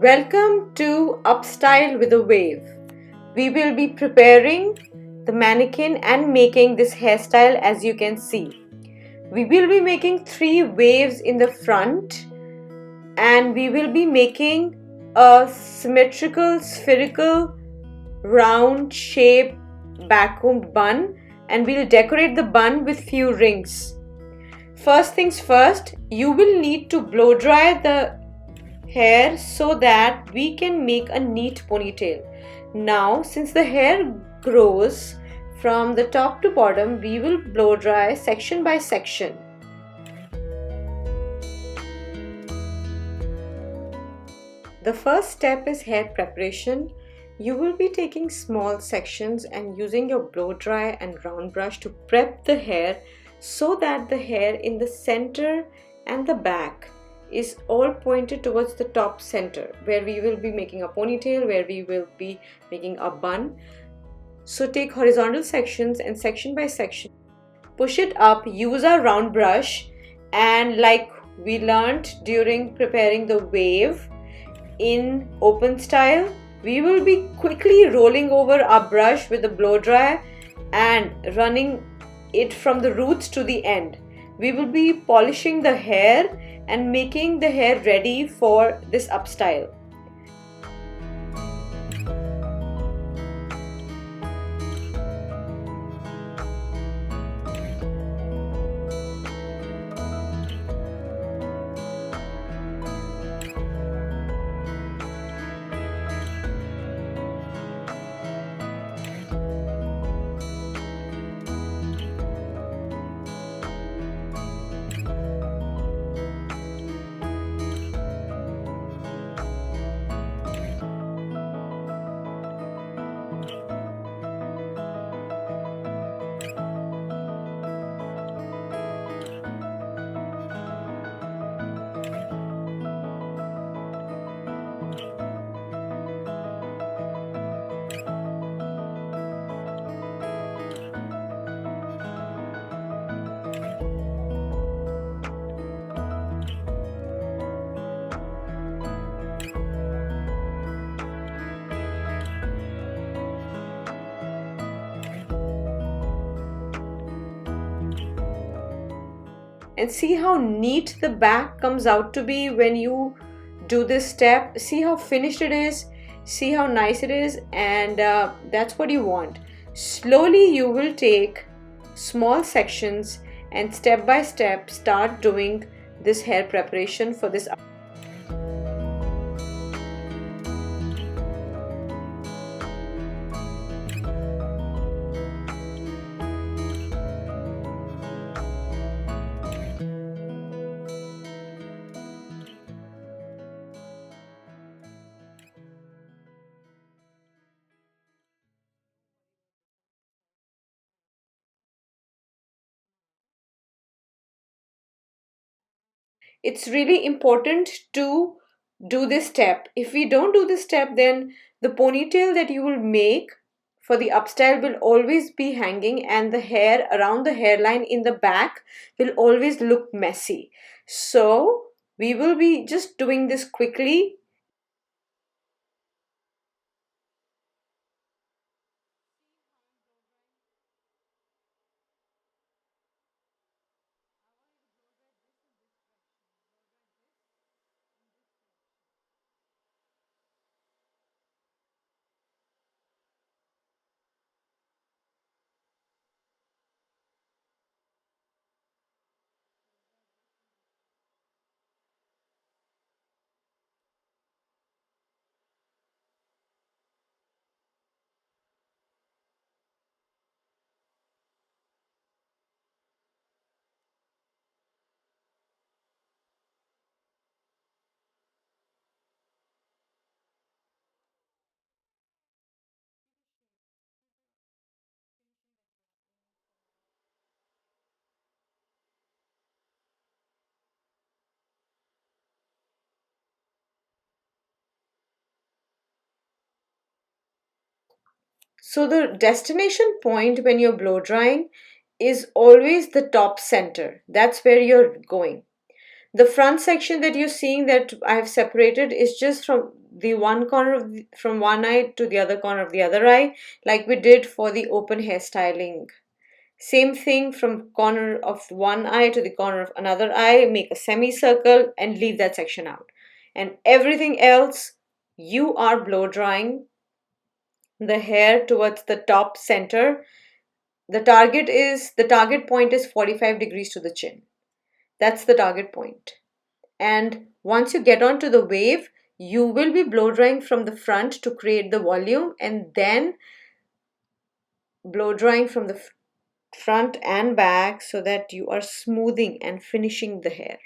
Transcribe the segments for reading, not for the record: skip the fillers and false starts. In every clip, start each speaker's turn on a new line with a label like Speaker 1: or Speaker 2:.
Speaker 1: Welcome to Upstyle with a Wave. We will be preparing the mannequin and making this hairstyle as you can see. We will be making 3 waves in the front and we will be making a symmetrical, spherical, round shape backcombed bun, and we'll decorate the bun with few rings. First things first, you will need to blow dry the hair so that we can make a neat ponytail. Now, since the hair grows from the top to bottom, we will blow dry section by section. The first step is hair preparation. You will be taking small sections and using your blow dry and round brush to prep the hair so that the hair in the center and the back is all pointed towards the top center, where we will be making a ponytail, where we will be making a bun. So take horizontal sections and section by section, push it up, use our round brush, and like we learned during preparing the wave in open style, we will be quickly rolling over our brush with the blow dry and running it from the roots to the end. We will be polishing the hair and making the hair ready for this upstyle. And see how neat the back comes out to be when you do this step. See how finished it is, see how nice it is, and that's what you want. Slowly you will take small sections and step by step start doing this hair preparation for this. It's really important to do this step. If we don't do this step, then the ponytail that you will make for the upstyle will always be hanging, and the hair around the hairline in the back will always look messy. So we will be just doing this quickly. So the destination point when you're blow drying is always the top center. That's where you're going. The front section that you're seeing that I have separated is just from the one corner of from one eye to the other corner of the other eye, like we did for the open hairstyling. Same thing, from corner of one eye to the corner of another eye, make a semicircle and leave that section out. And everything else, you are blow drying the hair towards the top center. The target point is 45 degrees to the chin. That's the target point. And once you get onto the wave, you will be blow drying from the front to create the volume, and then blow drying from the front and back so that you are smoothing and finishing the hair.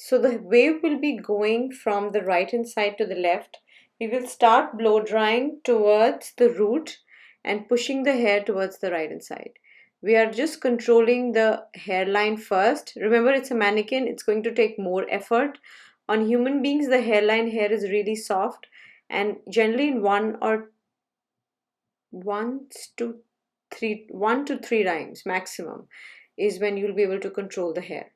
Speaker 1: So the wave will be going from the right hand side to the left. We will start blow drying towards the root and pushing the hair towards the right hand side. We are just controlling the hairline first. Remember, it's a mannequin, it's going to take more effort. On human beings, the hairline hair is really soft, and generally in one to three rhymes maximum is when you'll be able to control the hair.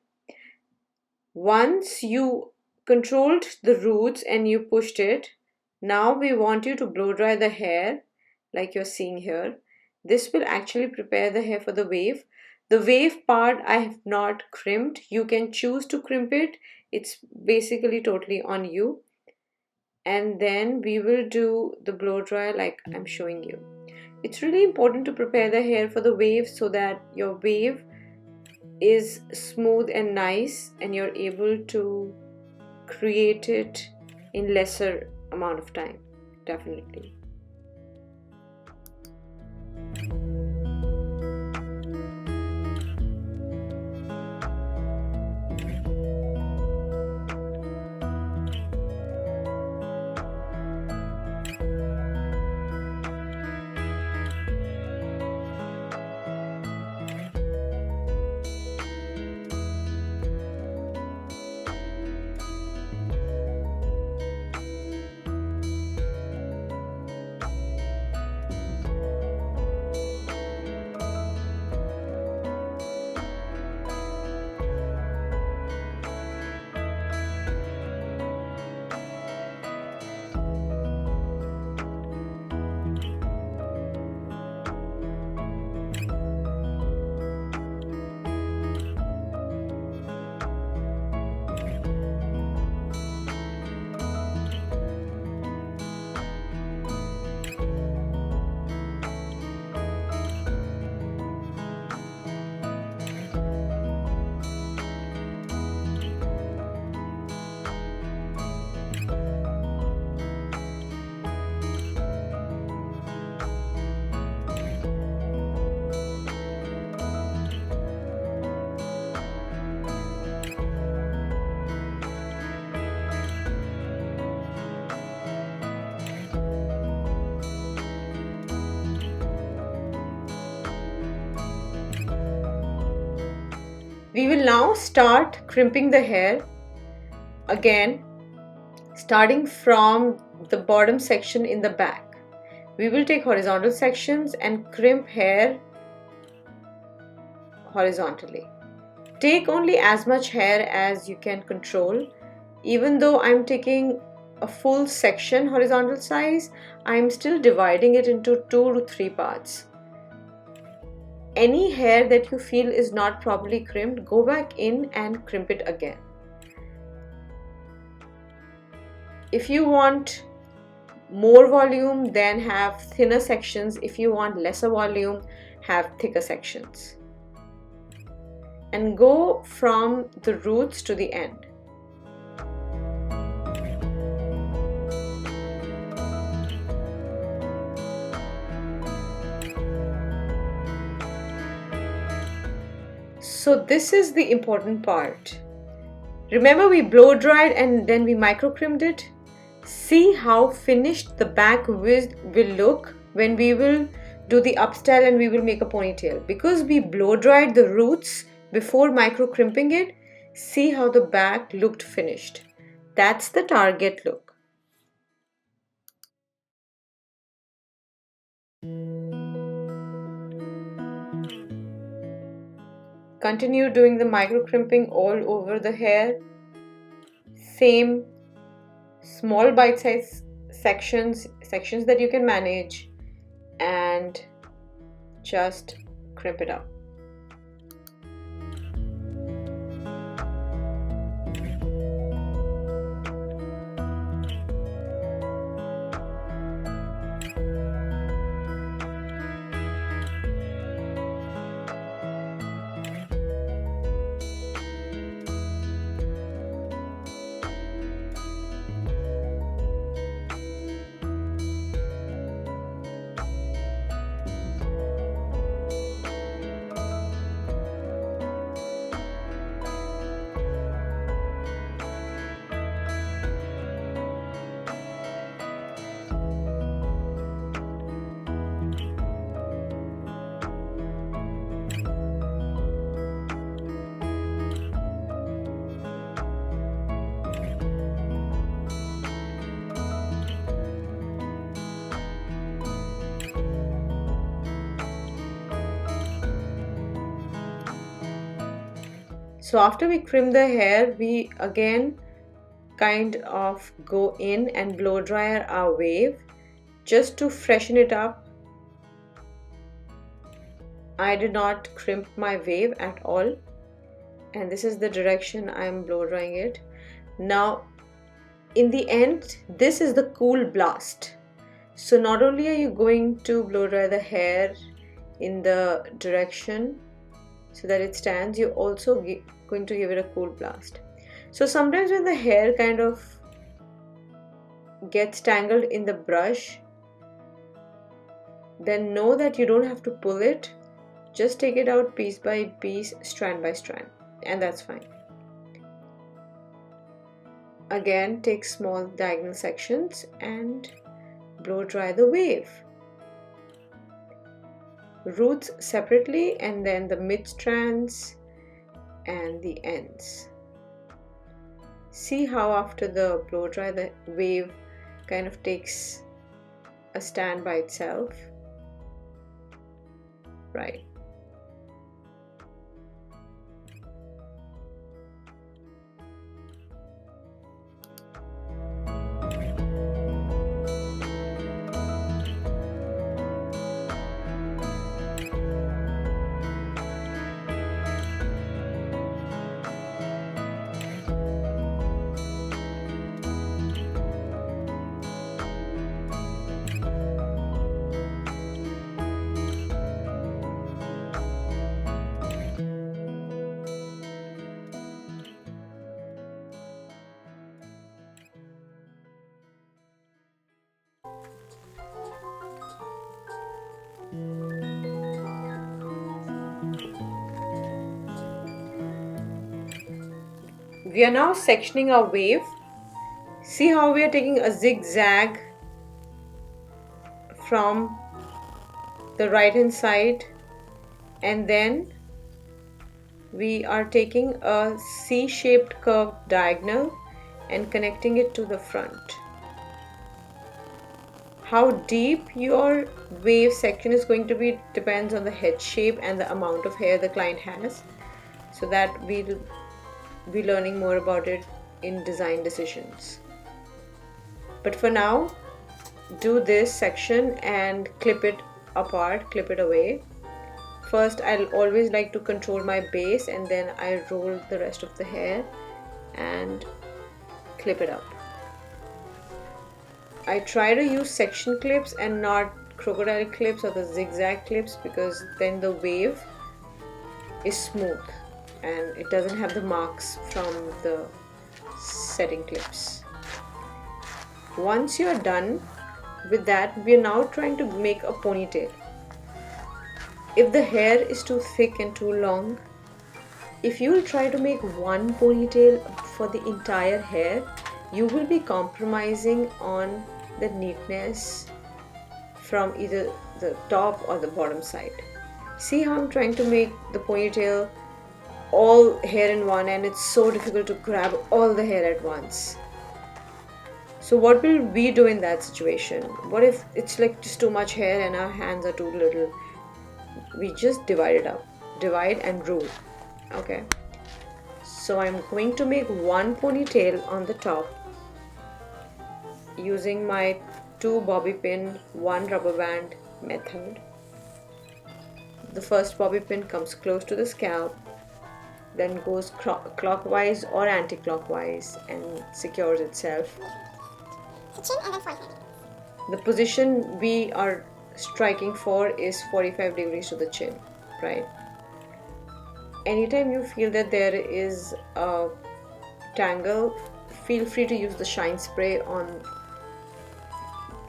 Speaker 1: Once you controlled the roots and you pushed it, now we want you to blow dry the hair like you're seeing here. This will actually prepare the hair for the wave. The wave part I have not crimped. You can choose to crimp it. It's basically totally on you. And then we will do the blow dry like I'm showing you. It's really important to prepare the hair for the wave so that your wave is smooth and nice and you're able to create it in lesser amount of time, definitely. We will now start crimping the hair again, starting from the bottom section in the back. We will take horizontal sections and crimp hair horizontally. Take only as much hair as you can control. Even though I'm taking a full section horizontal size, I'm still dividing it into 2 to 3 parts. Any hair that you feel is not properly crimped, go back in and crimp it again. If you want more volume, then have thinner sections. If you want lesser volume, have thicker sections. And go from the roots to the end. So this is the important part. Remember, we blow dried and then we micro crimped it. See how finished the back will look when we will do the upstyle and we will make a ponytail. Because we blow dried the roots before micro crimping it, see how the back looked finished. That's the target look. Continue doing the micro crimping all over the hair. Same small bite-sized sections that you can manage, and just crimp it up. So after we crimp the hair, we again kind of go in and blow dry our wave just to freshen it up. I did not crimp my wave at all, and this is the direction I am blow drying it. Now in the end, this is the cool blast. So not only are you going to blow dry the hair in the direction so that it stands, you're also going to give it a cool blast. So sometimes when the hair kind of gets tangled in the brush, then know that you don't have to pull it. Just take it out piece by piece, strand by strand, and that's fine. Again, take small diagonal sections and blow dry the wave. Roots separately, and then the mid strands and the ends. See how after the blow dry the wave kind of takes a stand by itself, right? We are now sectioning our wave. See how we are taking a zigzag from the right hand side and then we are taking a C-shaped curve diagonal and connecting it to the front. How deep your wave section is going to be depends on the head shape and the amount of hair the client has, so that we'll be learning more about it in design decisions. But for now, do this section and clip it apart, clip it away. First, I'll always like to control my base, and then I roll the rest of the hair and clip it up. I try to use section clips and not crocodile clips or the zigzag clips, because then the wave is smooth and it doesn't have the marks from the setting clips. Once you're done with that, we're now trying to make a ponytail. If the hair is too thick and too long, if you will try to make one ponytail for the entire hair, you will be compromising on the neatness from either the top or the bottom side. See how I'm trying to make the ponytail all hair in one, and it's so difficult to grab all the hair at once. So what will we do in that situation? What if it's like just too much hair and our hands are too little? We just divide it up, divide and rule. Okay, so I'm going to make one ponytail on the top using my 2 bobby pin, 1 rubber band method. The first bobby pin comes close to the scalp, then goes clockwise or anti-clockwise and secures itself. The position we are striking for is 45 degrees to the chin, right? Anytime you feel that there is a tangle, feel free to use the shine spray on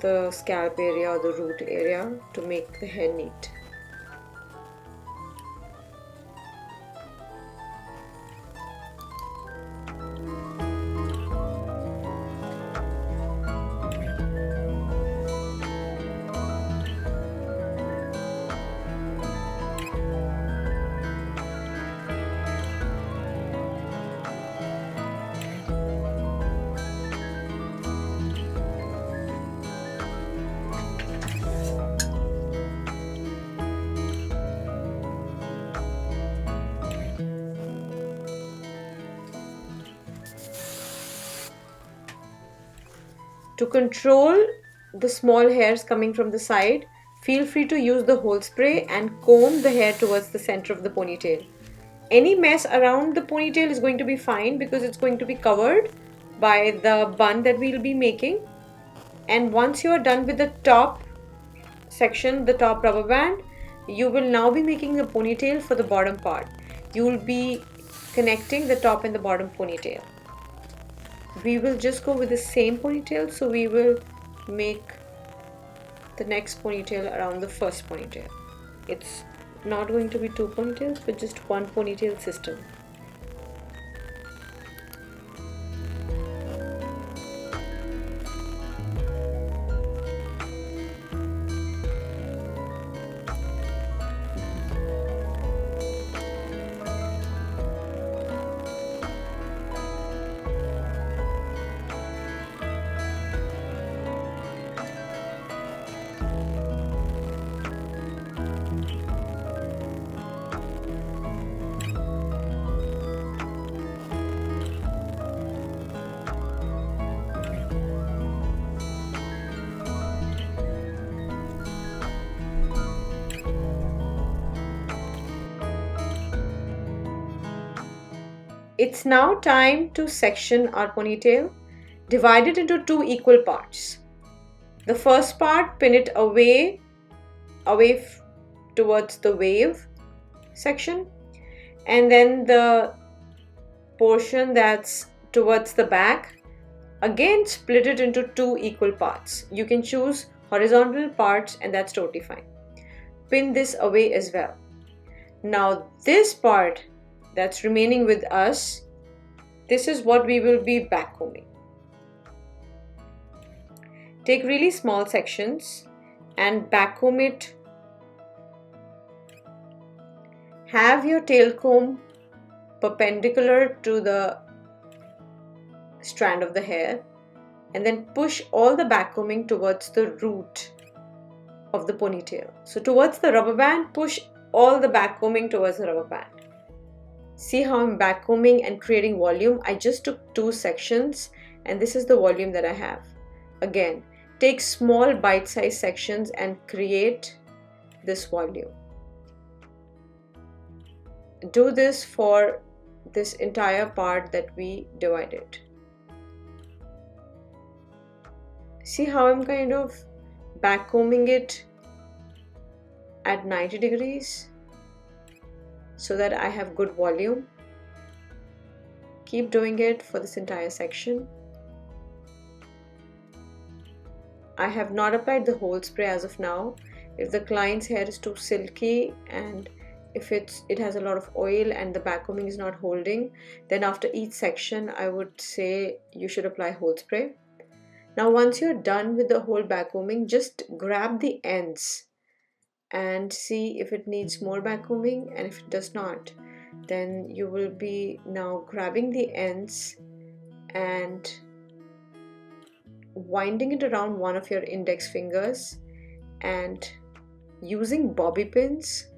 Speaker 1: the scalp area or the root area to make the hair neat. To control the small hairs coming from the side, feel free to use the hole spray and comb the hair towards the center of the ponytail. Any mess around the ponytail is going to be fine because it's going to be covered by the bun that we'll be making. And once you are done with the top section, the top rubber band, you will now be making a ponytail for the bottom part. You will be connecting the top and the bottom ponytail. We will just go with the same ponytail, so we will make the next ponytail around the first ponytail. It's not going to be 2 ponytails, but just 1 ponytail system. It's now time to section our ponytail. Divide it into 2 equal parts. The first part, pin it away towards the wave section, and then the portion that's towards the back, again split it into 2 equal parts. You can choose horizontal parts, and that's totally fine. Pin this away as well. Now this part that's remaining with us, this is what we will be backcombing. Take really small sections and backcomb it. Have your tail comb perpendicular to the strand of the hair, and then push all the backcombing towards the root of the ponytail. So towards the rubber band, push all the backcombing towards the rubber band. See how I'm backcombing and creating volume? I just took 2 sections and this is the volume that I have. Again, take small bite-sized sections and create this volume. Do this for this entire part that we divided. See how I'm kind of backcombing it at 90 degrees so that I have good volume. Keep doing it for this entire section. I have not applied the hold spray as of now. If the client's hair is too silky and if it has a lot of oil and the backcombing is not holding, then after each section I would say you should apply hold spray. Now once you're done with the whole backcombing, just grab the ends and see if it needs more backcombing, and if it does not, then you will be now grabbing the ends and winding it around one of your index fingers and using bobby pins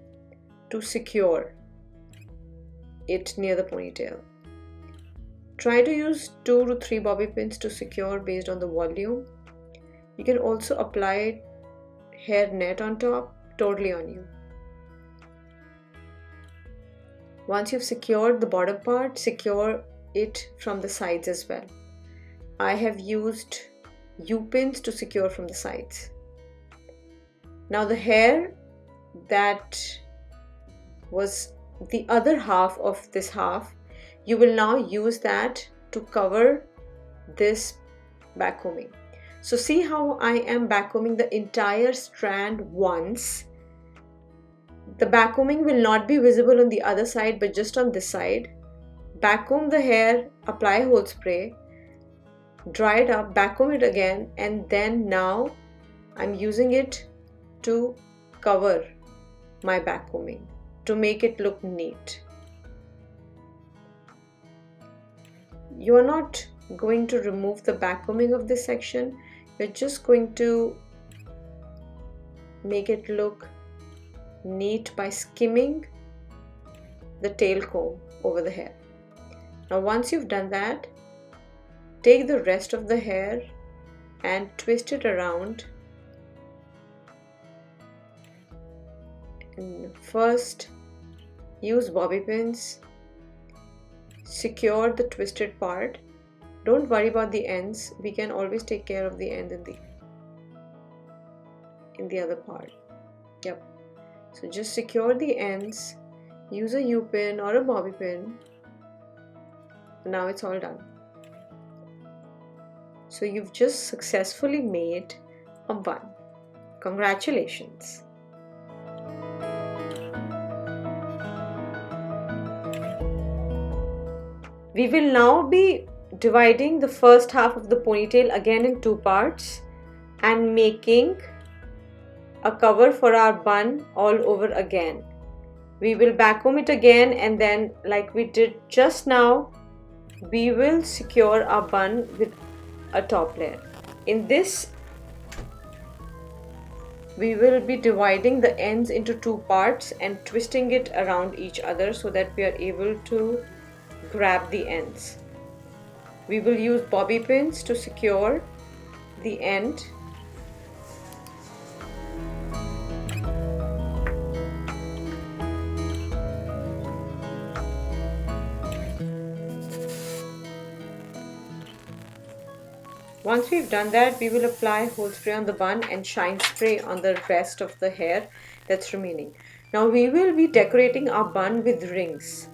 Speaker 1: to secure it near the ponytail. Try to use 2 to 3 bobby pins to secure based on the volume. You can also apply hair net on top, totally on you. Once you've secured the bottom part, secure it from the sides as well. I have used U-pins to secure from the sides. Now the hair that was the other half of this half, you will now use that to cover this backcombing. So see how I am backcombing the entire strand once. The backcombing will not be visible on the other side but just on this side. Backcomb the hair, apply hold spray, dry it up, backcomb it again, and then now I'm using it to cover my backcombing to make it look neat. You are not going to remove the backcombing of this section, you're just going to make it look neat by skimming the tail comb over the hair. Now once you've done that, take the rest of the hair and twist it around. And first use bobby pins, secure the twisted part. Don't worry about the ends, we can always take care of the end in the other part. Yep. So just secure the ends, use a U-pin or a bobby pin. Now it's all done. So you've just successfully made a bun. Congratulations! We will now be dividing the first half of the ponytail again in 2 parts and making a cover for our bun all over again. We will backcomb it again, and then like we did just now, we will secure our bun with a top layer. In this, we will be dividing the ends into 2 parts and twisting it around each other so that we are able to grab the ends. We will use bobby pins to secure the end. Once we've done that, we will apply hold spray on the bun and shine spray on the rest of the hair that's remaining. Now we will be decorating our bun with rings.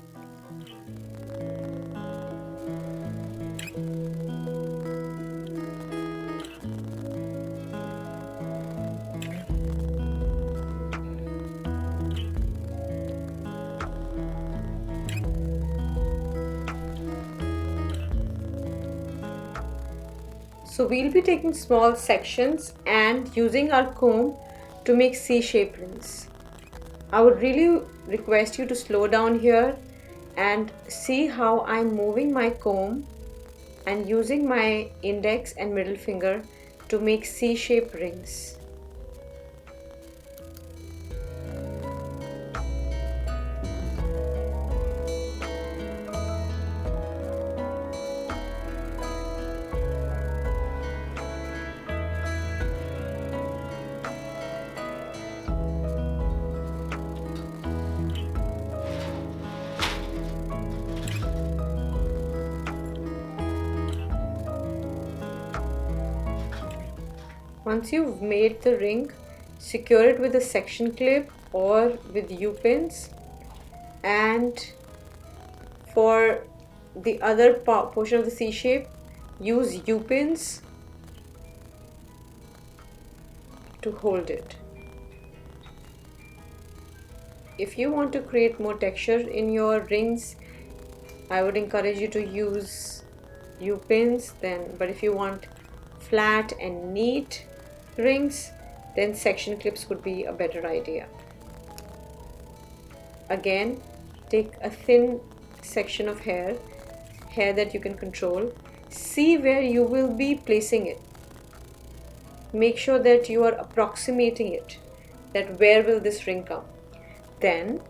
Speaker 1: So we'll be taking small sections and using our comb to make C-shape rings. I would really request you to slow down here and see how I'm moving my comb and using my index and middle finger to make C-shaped rings. Once you've made the ring, secure it with a section clip or with U-pins, and for the other portion of the C-shape, use U-pins to hold it. If you want to create more texture in your rings, I would encourage you to use U-pins then, but if you want flat and neat rings, then section clips would be a better idea. Again, take a thin section of hair that you can control. See where you will be placing it. Make sure that you are approximating it, that where will this ring come. Then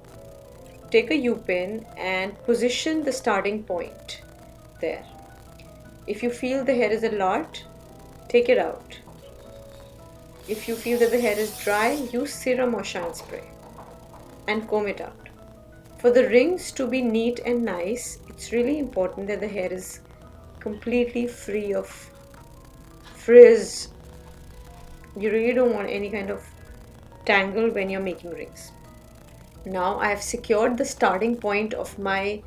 Speaker 1: take a U-pin and position the starting point there. If you feel the hair is a lot, take it out. If you feel that the hair is dry, use serum or shine spray and comb it out. For the rings to be neat and nice, it's really important that the hair is completely free of frizz. You really don't want any kind of tangle when you're making rings. Now I have secured the starting point of my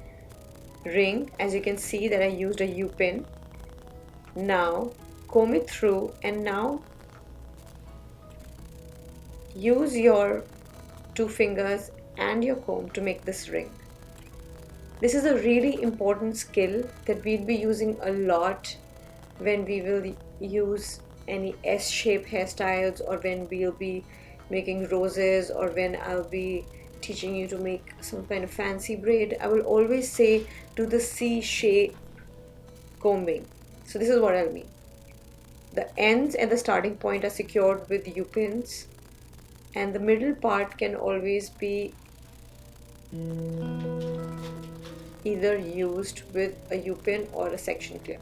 Speaker 1: ring. As you can see that I used a U-pin. Now comb it through, and now use your two fingers and your comb to make this ring. This is a really important skill that we'll be using a lot when we will use any S-shape hairstyles, or when we'll be making roses, or when I'll be teaching you to make some kind of fancy braid. I will always say do the C-shape combing. So this is what I mean. The ends and the starting point are secured with U-pins, and the middle part can always be either used with a U-pin or a section clip.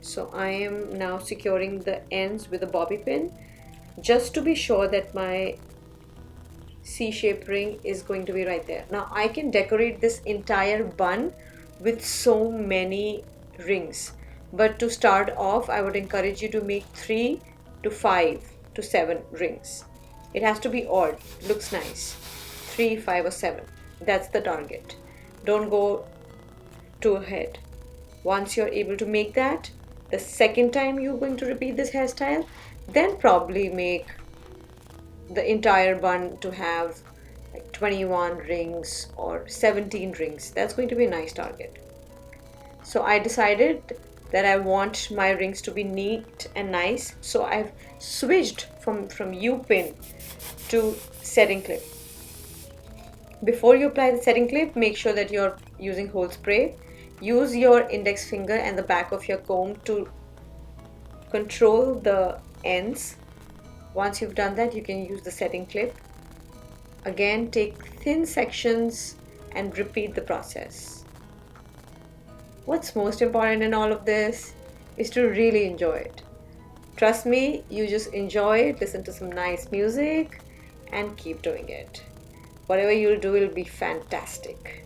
Speaker 1: So I am now securing the ends with a bobby pin, just to be sure that my C-shape ring is going to be right there. Now I can decorate this entire bun with so many rings, but to start off I would encourage you to make 3 to 5 to 7 rings. It has to be odd, looks nice. 3, 5 or 7, that's the target. Don't go too ahead. Once you're able to make that, the second time you're going to repeat this hairstyle, then probably make the entire bun to have like 21 rings or 17 rings. That's going to be a nice target. So I decided that I want my rings to be neat and nice, so I've switched from U-pin to setting clip. Before you apply the setting clip, make sure that you're using whole spray. Use your index finger and the back of your comb to control the ends. Once you've done that, you can use the setting clip. Again, take thin sections and repeat the process. What's most important in all of this is to really enjoy it. Trust me, you just enjoy it, listen to some nice music, and keep doing it. Whatever you'll do will be fantastic.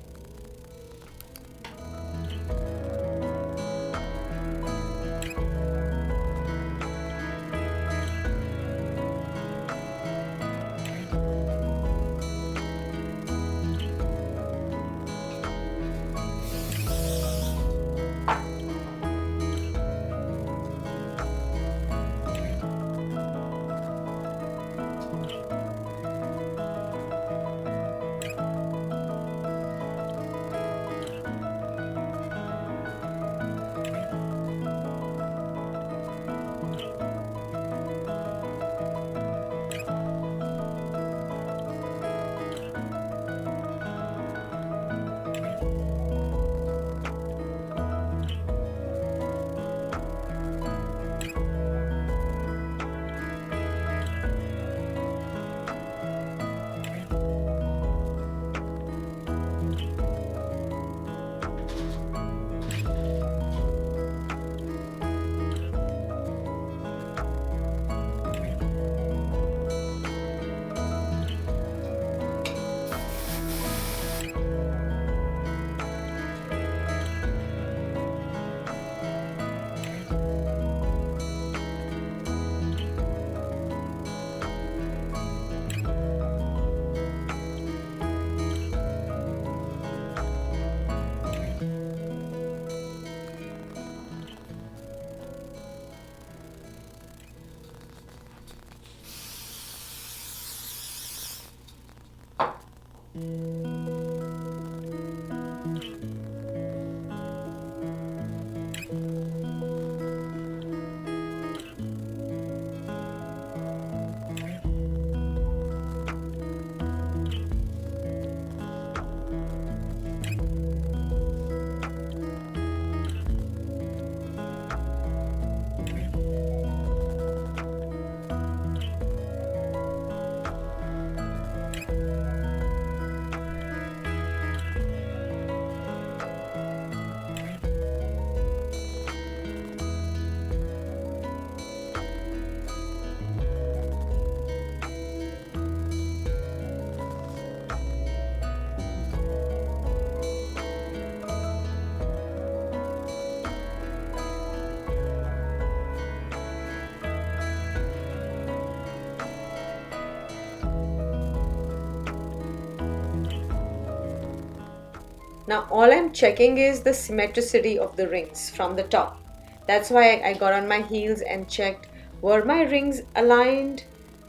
Speaker 1: Now all I'm checking is the symmetricity of the rings from the top. That's why I got on my heels and checked, were my rings aligned?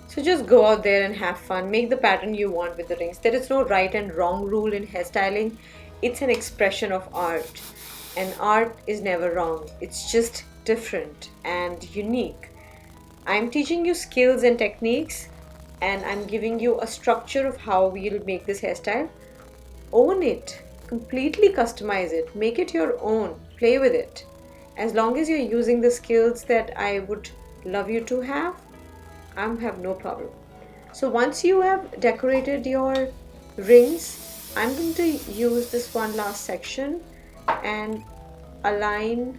Speaker 1: So just go out there and have fun. Make the pattern you want with the rings. There is no right and wrong rule in hairstyling. It's an expression of art. And art is never wrong. It's just different and unique. I'm teaching you skills and techniques, and I'm giving you a structure of how we'll make this hairstyle. Own it, completely customize it, make it your own, play with it. As long as you're using the skills that I would love you to have, I have no problem. So once you have decorated your rings, I'm going to use this one last section and align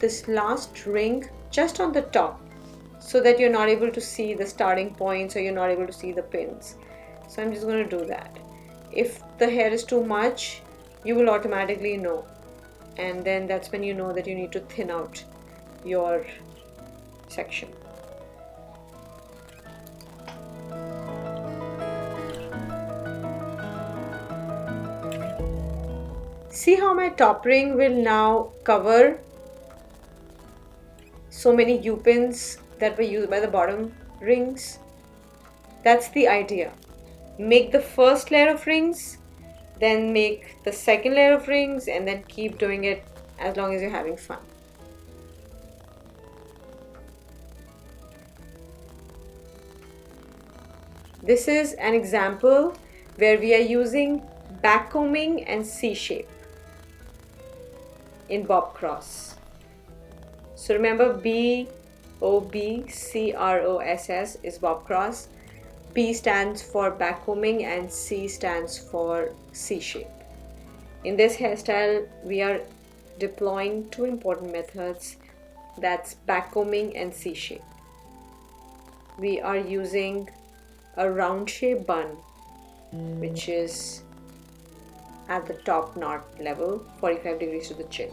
Speaker 1: this last ring just on the top, so that you're not able to see the starting points or you're not able to see the pins. So I'm just going to do that. If the hair is too much, you will automatically know, and then that's when you know that you need to thin out your section. See how my top ring will now cover so many U-pins that were used by the bottom rings? That's the idea. Make the first layer of rings, then make the second layer of rings, and then keep doing it as long as you're having fun. This is an example where we are using backcombing and C-Shape in BOBCROSS. So remember, BOBCROSS is BOBCROSS. B stands for backcombing and C stands for C-Shape. In this hairstyle, we are deploying two important methods. That's backcombing and C-Shape. We are using a round shape bun, which is at the top knot level, 45 degrees to the chin.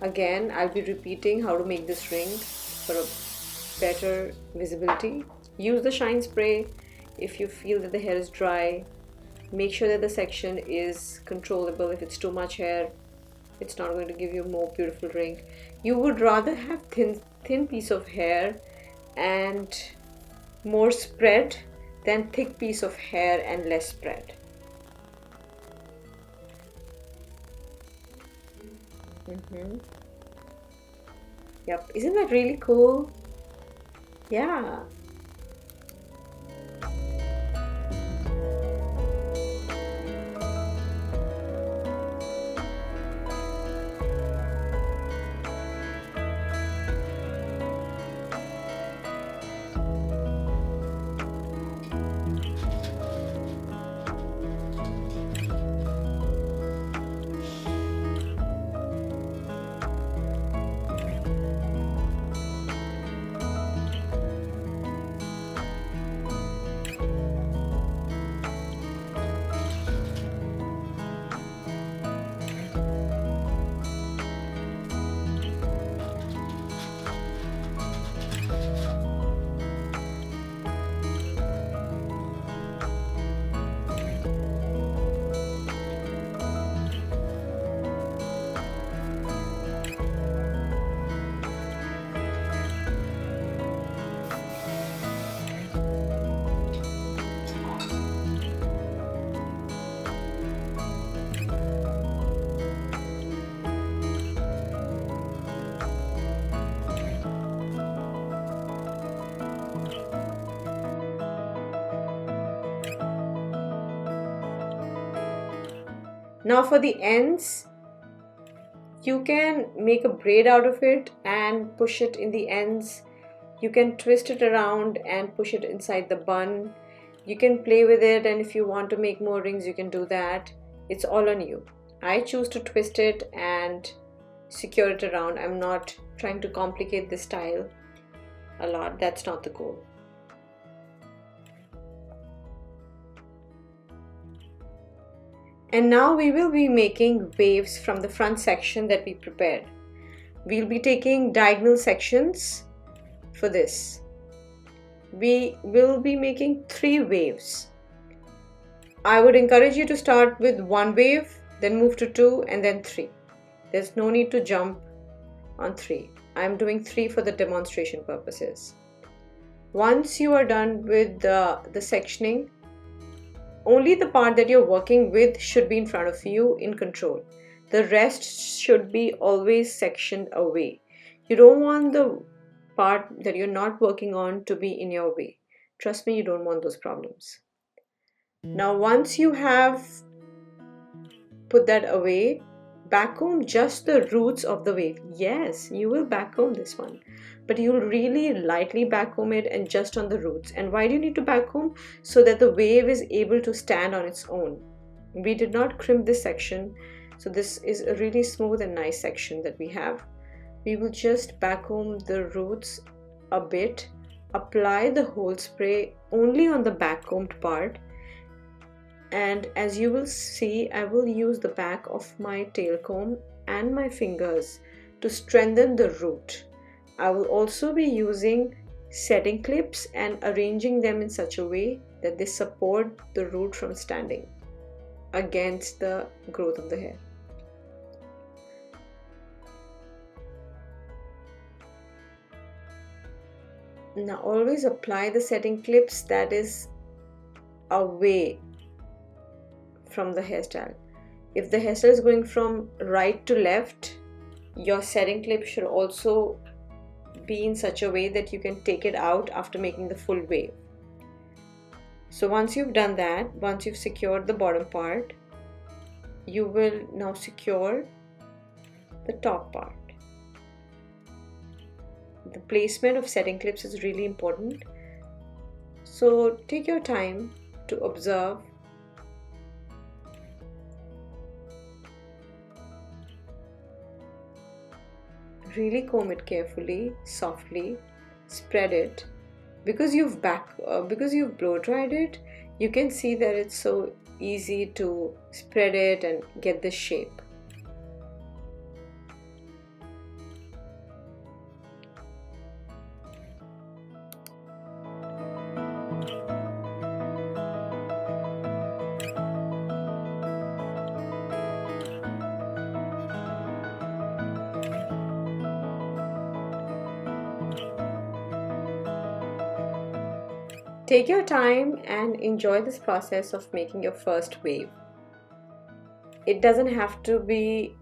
Speaker 1: Again, I'll be repeating how to make this ring for a better visibility. Use the shine spray if you feel that the hair is dry. Make sure that the section is controllable. If it's too much hair, it's not going to give you a more beautiful ring. You would rather have thin piece of hair and more spread than thick piece of hair and less spread. Yep, isn't that really cool? Yeah. Now for the ends, you can make a braid out of it and push it in the ends. You can twist it around and push it inside the bun. You can play with it, and if you want to make more rings, you can do that. It's all on you. I choose to twist it and secure it around. I'm not trying to complicate this style a lot. That's not the goal. And now we will be making waves from the front section that we prepared. We'll be taking diagonal sections for this. We will be making 3 waves. I would encourage you to start with 1 wave, then move to 2, and then 3. There's no need to jump on 3. I'm doing 3 for the demonstration purposes. Once you are done with the sectioning, only the part that you're working with should be in front of you in control. The rest should be always sectioned away. You don't want the part that you're not working on to be in your way. Trust me, you don't want those problems. Now, once you have put that away, backcomb just the roots of the wave. Yes, you will backcomb this one, but you'll really lightly backcomb it and just on the roots. And why do you need to backcomb? So that the wave is able to stand on its own. We did not crimp this section, so this is a really smooth and nice section that we have. We will just backcomb the roots a bit, apply the whole spray only on the backcombed part. And as you will see, I will use the back of my tail comb and my fingers to strengthen the root. I will also be using setting clips and arranging them in such a way that they support the root from standing against the growth of the hair. Now always apply the setting clips that is away from the hairstyle. If the hairstyle is going from right to left, your setting clip should also be in such a way that you can take it out after making the full wave. So once you've done that, once you've secured the bottom part, you will now secure the top part. The placement of setting clips is really important. So take your time to observe. Really comb it carefully, softly, spread it. Because you've blow dried it, you can see that it's so easy to spread it and get this shape. Take your time and enjoy this process of making your first wave. It doesn't have to be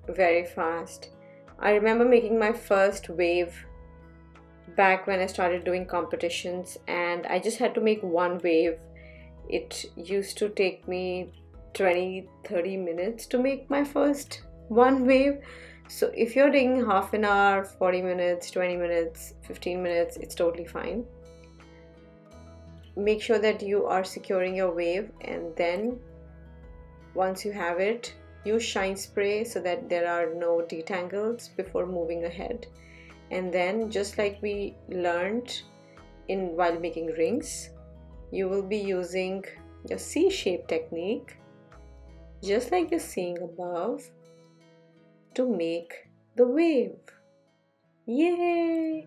Speaker 1: very fast. I remember making my first wave back when I started doing competitions, and I just had to make 1 wave. It used to take me 20-30 minutes to make my first 1 wave. So if you're taking half an hour, 40 minutes, 20 minutes, 15 minutes, it's totally fine. Make sure that you are securing your wave, and then once you have it, use shine spray so that there are no detangles before moving ahead. And then, just like we learned while making rings, you will be using your C-shape technique, just like you're seeing above, to make the wave. Yay!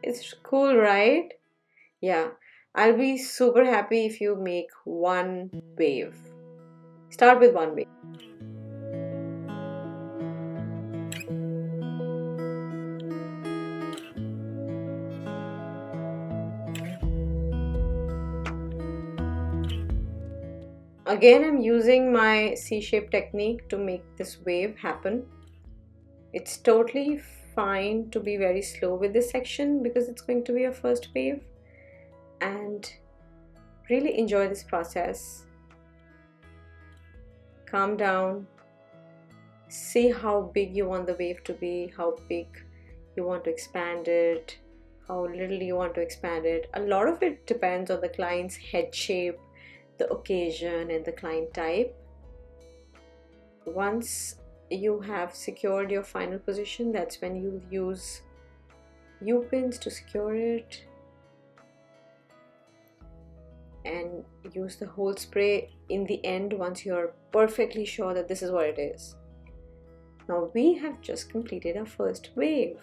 Speaker 1: It's cool, right? Yeah. I'll be super happy if you make 1 wave. Start with 1 wave. Again, I'm using my C-shape technique to make this wave happen. It's totally fine to be very slow with this section because it's going to be your first wave. And really enjoy this process. calm down, see how big you want the wave to be, how big you want to expand it, how little you want to expand it. A lot of it depends on the client's head shape, the occasion, and the client type. Once you have secured your final position, that's when you'll use U-pins to secure it and use the whole spray in the end once you're perfectly sure that this is what it is. Now we have just completed our first wave.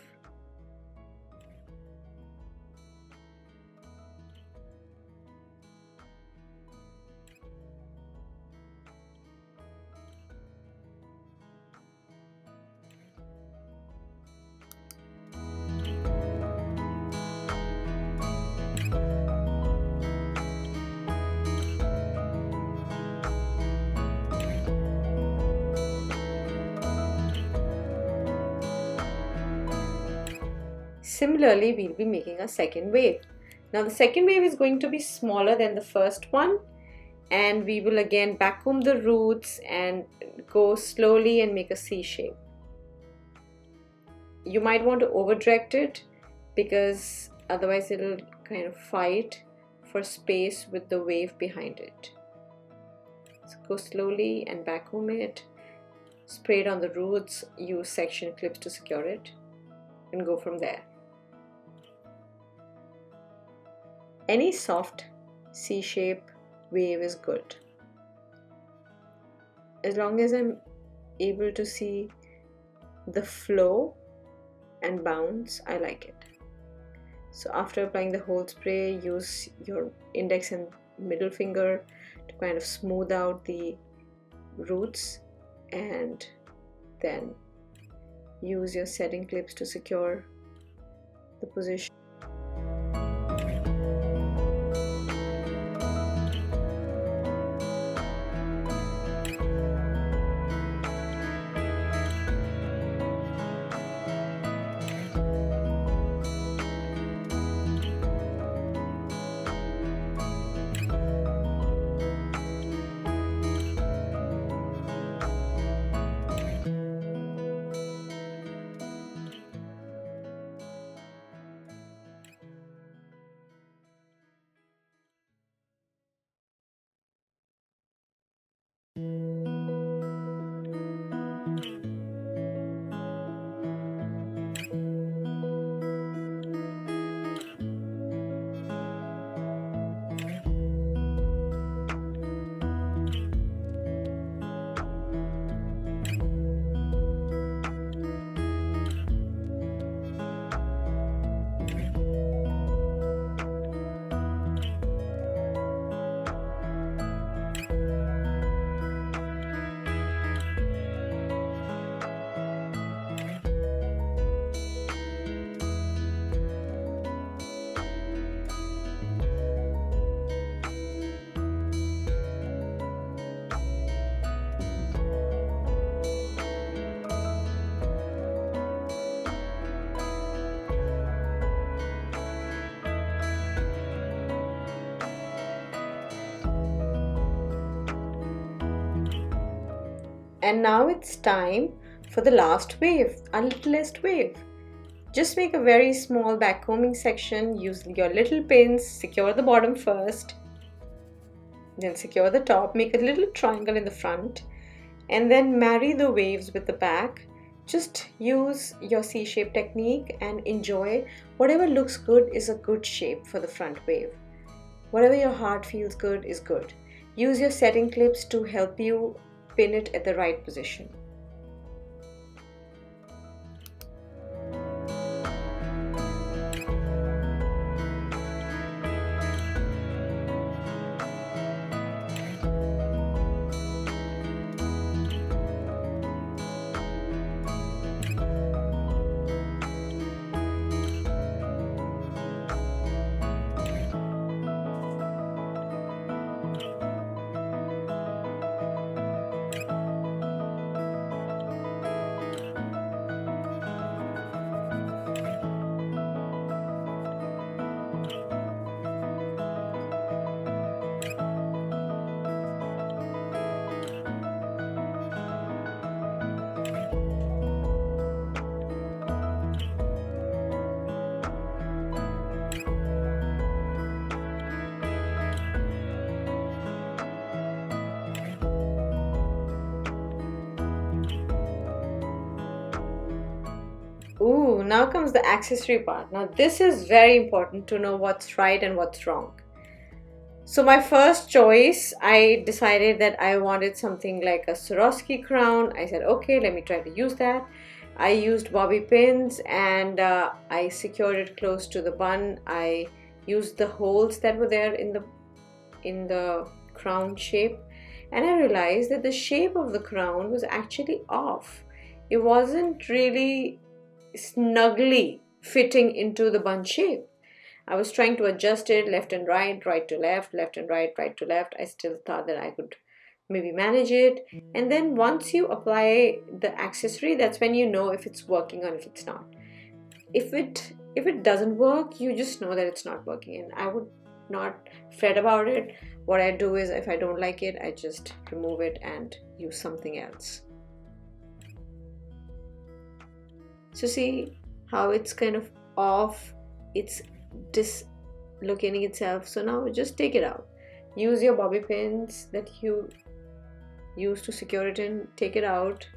Speaker 1: Similarly, we'll be making a second wave. Now the second wave is going to be smaller than the first one, and we will again backcomb the roots and go slowly and make a C shape. You might want to over direct it because otherwise it'll kind of fight for space with the wave behind it. So go slowly and backcomb it, spray it on the roots, use section clips to secure it, and go from there. Any soft C-shape wave is good. As long as I'm able to see the flow and bounce, I like it. So after applying the whole spray, use your index and middle finger to kind of smooth out the roots, and then use your setting clips to secure the position. And now it's time for the last wave, our littlest wave. Just make a very small backcombing section, use your little pins, secure the bottom first, then secure the top, make a little triangle in the front, and then marry the waves with the back. Just use your C-shape technique and enjoy. Whatever looks good is a good shape for the front wave. Whatever your heart feels good is good. Use your setting clips to help you pin it at the right position. Ooh, now comes the accessory part. Now this is very important to know what's right and what's wrong. So my first choice, I decided that I wanted something like a Swarovski crown. I said, okay, let me try to use that. I used bobby pins and I secured it close to the bun. I used the holes that were there in the crown shape, and I realized that the shape of the crown was actually off. It wasn't really snugly fitting into the bun shape. I was trying to adjust it left and right, right to left, left and right, right to left. I still thought that I could maybe manage it. And then once you apply the accessory, that's when you know if it's working or if it's not. If it doesn't work, you just know that it's not working, and I would not fret about it. What I do is, if I don't like it, I just remove it and use something else. So see how it's kind of off, it's dislocating itself. So now just take it out. Use your bobby pins that you use to secure it in, take it out.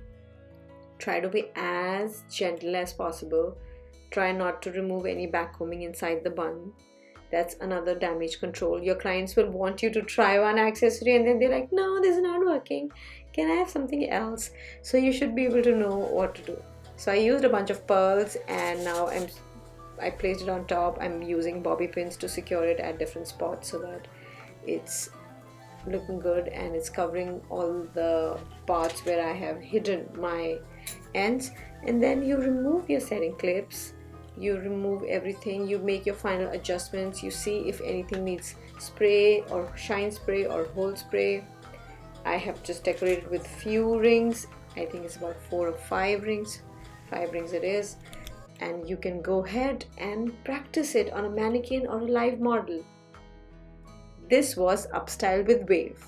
Speaker 1: Try to be as gentle as possible. Try not to remove any backcombing inside the bun. That's another damage control. Your clients will want you to try one accessory and then they're like, no, this is not working. Can I have something else? So you should be able to know what to do. So I used a bunch of pearls and now I placed it on top. I'm using bobby pins to secure it at different spots so that it's looking good and it's covering all the parts where I have hidden my ends. And then you remove your setting clips, you remove everything, you make your final adjustments, you see if anything needs spray or shine spray or hold spray. I have just decorated with few rings. I think it's about 4 or 5 rings. 5 rings it is. And you can go ahead and practice it on a mannequin or a live model. This was Upstyle with Wave.